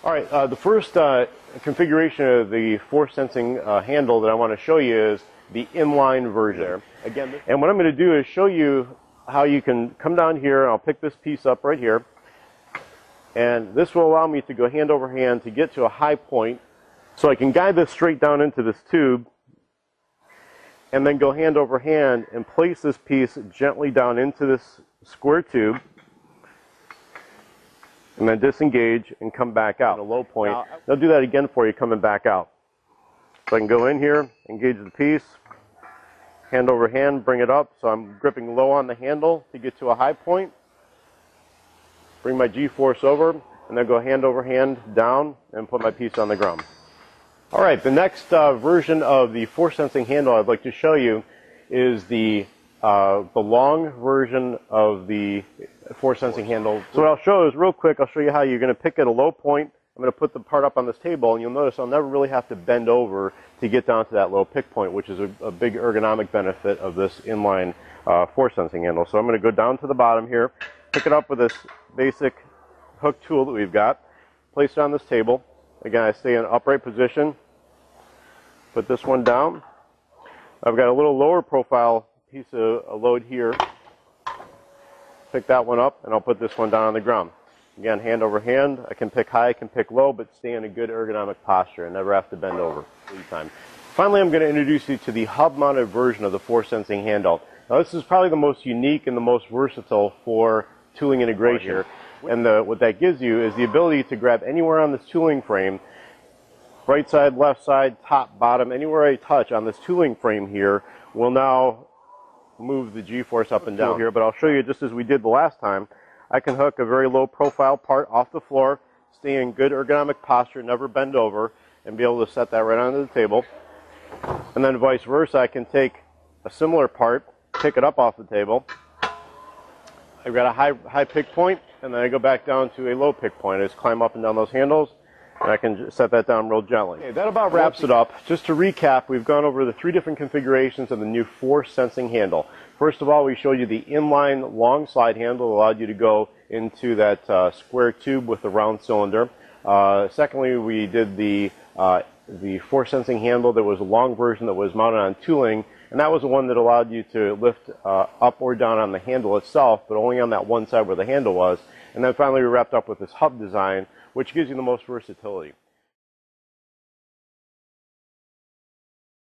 All right, the first configuration of the force sensing handle that I want to show you is the inline version. Again, and what I'm going to do is show you how you can come down here, and I'll pick this piece up right here, and this will allow me to go hand over hand to get to a high point, so I can guide this straight down into this tube, and then go hand over hand and place this piece gently down into this square tube, and then disengage and come back out at a low point. They'll do that again for you coming back out. So I can go in here, engage the piece, hand over hand, bring it up so I'm gripping low on the handle to get to a high point, bring my G-force over, and then go hand over hand down and put my piece on the ground. All right, the next version of the force sensing handle I'd like to show you is the long version of the force sensing handle. So what I'll show is real quick, I'll show you how you're going to pick at a low point. I'm going to put the part up on this table, and you'll notice I'll never really have to bend over to get down to that low pick point, which is a big ergonomic benefit of this inline force sensing handle. So I'm going to go down to the bottom here, pick it up with this basic hook tool that we've got, place it on this table. Again, I stay in an upright position, put this one down. I've got a little lower profile piece of a load here. Pick that one up, and I'll put this one down on the ground. Again, hand over hand. I can pick high, I can pick low, but stay in a good ergonomic posture and never have to bend over each time. Finally, I'm going to introduce you to the hub-mounted version of the force sensing handle. Now, this is probably the most unique and the most versatile for tooling integration. And what that gives you is the ability to grab anywhere on this tooling frame, right side, left side, top, bottom, anywhere I touch on this tooling frame here will now move the G-force up and down here. But I'll show you just as we did the last time. I can hook a very low profile part off the floor, stay in good ergonomic posture, never bend over, and be able to set that right onto the table. And then vice versa, I can take a similar part, pick it up off the table. I've got a high pick point, and then I go back down to a low pick point. I just climb up and down those handles, and I can set that down real gently. Okay, that about wraps it up. Just to recap, we've gone over the 3 different configurations of the new force sensing handle. First of all, we showed you the inline long slide handle that allowed you to go into that square tube with the round cylinder. Secondly, we did the force sensing handle that was a long version that was mounted on tooling, and that was the one that allowed you to lift up or down on the handle itself, but only on that one side where the handle was. And then finally, we wrapped up with this hub design, which gives you the most versatility.